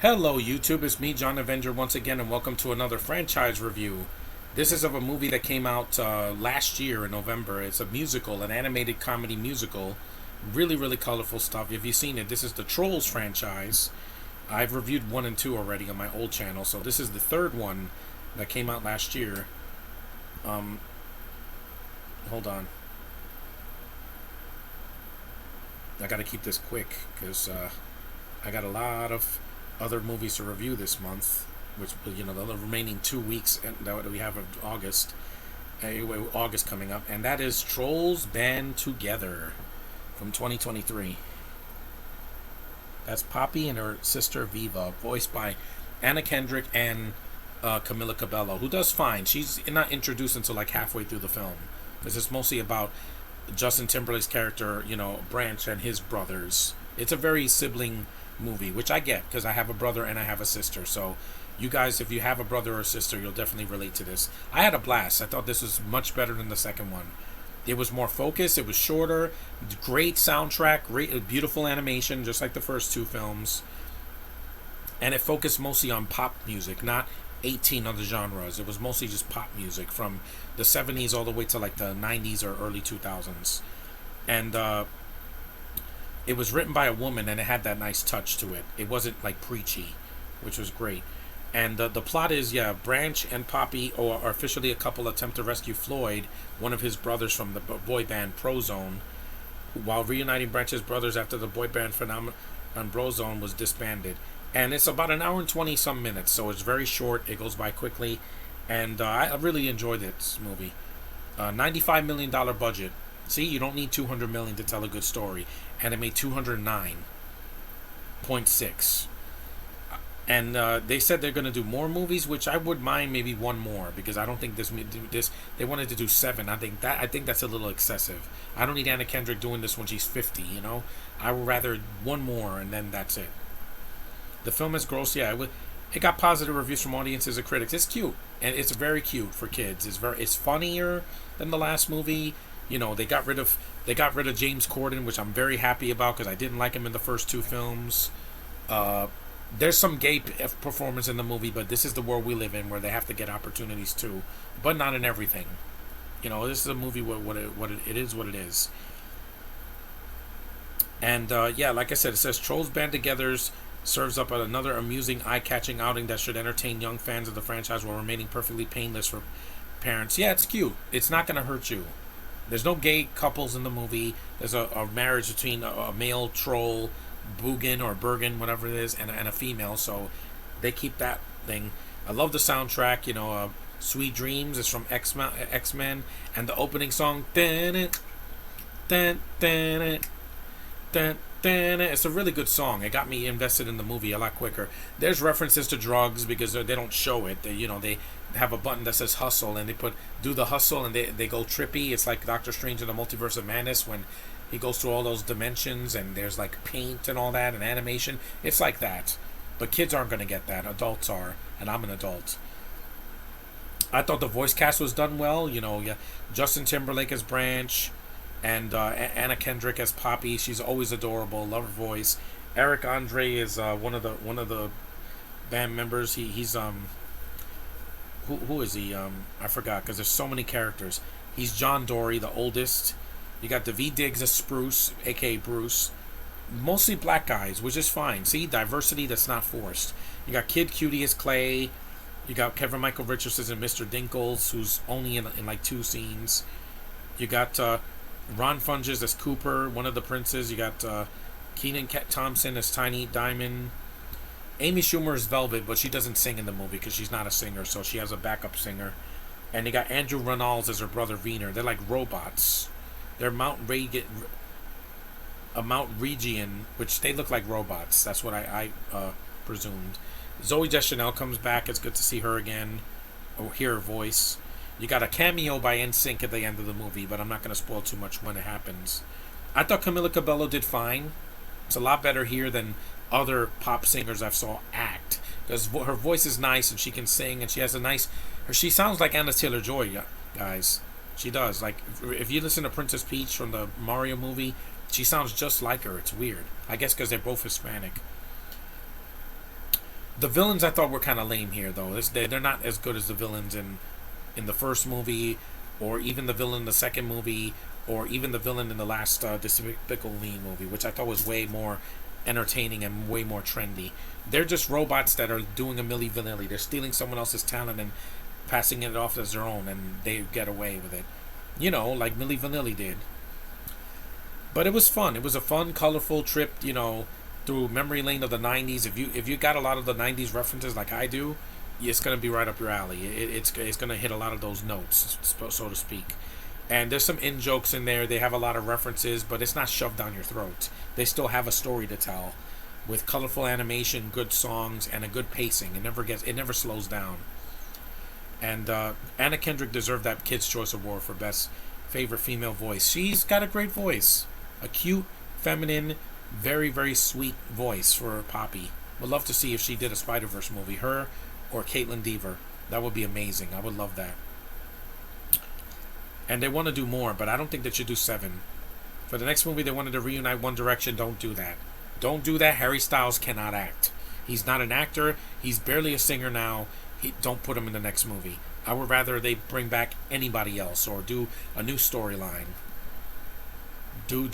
Hello YouTube, it's me John Avenger once again and welcome to another franchise review. This is of a movie that came out last year in November. It's a musical, an animated comedy musical. Really colorful stuff. If you've seen it, this is the Trolls franchise. I've reviewed 1 and 2 already on my old channel, so this is the third one that came out last year. Hold on. I gotta keep this quick because I got a lot of other movies to review this month, which the remaining 2 weeks that we have of August coming up, and that is Trolls Band Together from 2023. That's Poppy and her sister Viva, voiced by Anna Kendrick and Camila Cabello, who does fine. She's not introduced until like halfway through the film, because it's mostly about Justin Timberlake's character, Branch and his brothers. It's a very sibling movie, which I get because I have a brother and I have a sister. So you guys, if you have a brother or sister, you'll definitely relate to this. I had a blast. I thought this was much better than the second one. It was more focused. It was shorter. Great soundtrack. Great, beautiful animation, just like the first 2 films. And it focused mostly on pop music, not 18 other genres. It was mostly just pop music from the 70s all the way to like the 90s or early 2000s. And it was written by a woman, and it had that nice touch to it. It wasn't like preachy, which was great. And the plot is, Branch and Poppy are officially a couple attempt to rescue Floyd, one of his brothers from the boy band Prozone, while reuniting Branch's brothers after the boy band phenomenon Prozone was disbanded. And it's about an hour and 20 some minutes, so it's very short. It goes by quickly, and I really enjoyed this movie. $95 million budget. See, you don't need $200 million to tell a good story, and it made 209.6. And they said they're going to do more movies, which I would mind maybe one more, because I don't think this they wanted to do 7. I think that's a little excessive. I don't need Anna Kendrick doing this when she's 50. I would rather one more, and then that's it. The film is gross. It got positive reviews from audiences and critics. It's cute, and it's very cute for kids. It's funnier than the last movie. They got rid of James Corden, which I'm very happy about because I didn't like him in the first 2 films. There's some gay performance in the movie, but this is the world we live in, where they have to get opportunities too, but not in everything. This is a movie it is what it is. And like I said, it says Trolls Band Together serves up another amusing, eye-catching outing that should entertain young fans of the franchise while remaining perfectly painless for parents. Yeah, it's cute. It's not gonna hurt you. There's no gay couples in the movie. There's a marriage between a male troll, Boogan or Bergen, whatever it is, and a female. So they keep that thing. I love the soundtrack. Sweet Dreams is from X-Men, and the opening song, it's a really good song. It got me invested in the movie a lot quicker. There's references to drugs because they don't show it. They have a button that says hustle, and they put do the hustle, and they go trippy. It's like Doctor Strange in the Multiverse of Madness when he goes through all those dimensions, and there's like paint and all that and animation. It's like that, but kids aren't going to get that. Adults are, and I'm an adult. I thought the voice cast was done well. Justin Timberlake as Branch, and Anna Kendrick as Poppy. She's always adorable. Love her voice. Eric Andre is one of the band members. He's who is he? I forgot because there's so many characters. He's John Dory, the oldest. You got Daveed Diggs as Spruce, aka Bruce. Mostly black guys, which is fine. See, diversity that's not forced. You got Kid Cutie as Clay. You got Kevin Michael Richardson and Mr. Dinkles, who's only in like 2 scenes. You got Ron Funches as Cooper, one of the princes. You got Kenan Thompson as Tiny Diamond. Amy Schumer is Velvet, but she doesn't sing in the movie because she's not a singer, so she has a backup singer. And you got Andrew Ronalds as her brother Wiener. They're like robots. They're Mount Region, which they look like robots. That's what I presumed. Zoe Deschanel comes back. It's good to see her again, or hear her voice. You got a cameo by NSYNC at the end of the movie, but I'm not going to spoil too much when it happens. I thought Camila Cabello did fine. It's a lot better here than other pop singers I've saw act, because her voice is nice and she can sing, and she has a nice. She sounds like Anna Taylor-Joy, guys. She does. Like if you listen to Princess Peach from the Mario movie, she sounds just like her. It's weird. I guess because they're both Hispanic. The villains I thought were kind of lame here, though. They're not as good as the villains in the first movie, or even the villain in the second movie, or even the villain in the last Despicable Me movie, which I thought was way more entertaining and way more trendy. They're just robots that are doing a milli vanilli. They're stealing someone else's talent and passing it off as their own, and they get away with it. You know, like Milli Vanilli did. But it was fun. It was a fun, colorful trip. Through memory lane of the '90s. If you got a lot of the '90s references like I do, it's gonna be right up your alley. It's gonna hit a lot of those notes, so to speak. And there's some in jokes in there. They have a lot of references, but it's not shoved down your throat. They still have a story to tell, with colorful animation, good songs, and a good pacing. It never slows down. And Anna Kendrick deserved that Kids' Choice Award for Best Favorite Female Voice. She's got a great voice, a cute, feminine, very very sweet voice for Poppy. Would love to see if she did a Spider-Verse movie, her or Caitlin Dever. That would be amazing. I would love that. And they want to do more, but I don't think they should do 7. For the next movie, they wanted to reunite One Direction. Don't do that. Don't do that. Harry Styles cannot act. He's not an actor. He's barely a singer now. Don't put him in the next movie. I would rather they bring back anybody else or do a new storyline. Do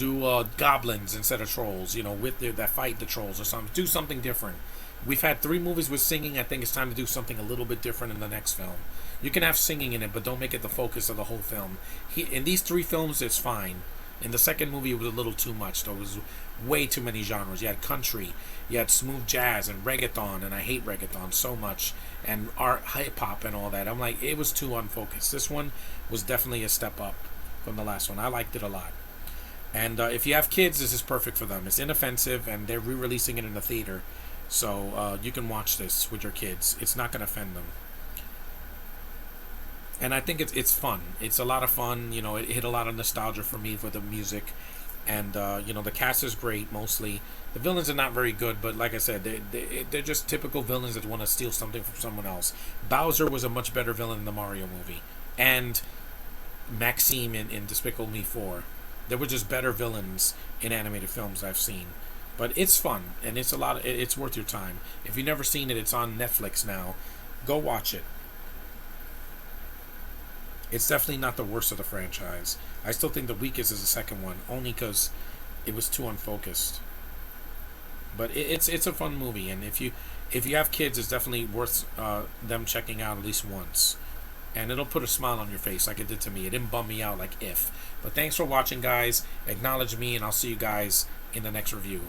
goblins instead of trolls. That fight the trolls or something. Do something different. We've had 3 movies with singing. I think it's time to do something a little bit different in the next film. You can have singing in it, but don't make it the focus of the whole film. In these 3 films, it's fine. In the second movie, it was a little too much. There was way too many genres. You had country, you had smooth jazz and reggaeton, and I hate reggaeton so much, and art, hip hop, and all that. I'm like, it was too unfocused. This one was definitely a step up from the last one. I liked it a lot. And if you have kids, this is perfect for them. It's inoffensive, and they're re-releasing it in the theater. So you can watch this with your kids. It's not going to offend them. And I think it's fun. It's a lot of fun. It hit a lot of nostalgia for me with the music. And, the cast is great, mostly. The villains are not very good, but like I said, they're just typical villains that want to steal something from someone else. Bowser was a much better villain in the Mario movie. And Maxime in Despicable Me 4. They were just better villains in animated films I've seen. But it's fun, and it's worth your time. If you've never seen it, it's on Netflix now. Go watch it. It's definitely not the worst of the franchise. I still think the weakest is the second one, only because it was too unfocused. But it's a fun movie, and if you have kids, it's definitely worth them checking out at least once. And it'll put a smile on your face like it did to me. It didn't bum me out like If. But thanks for watching, guys. Acknowledge me, and I'll see you guys in the next review.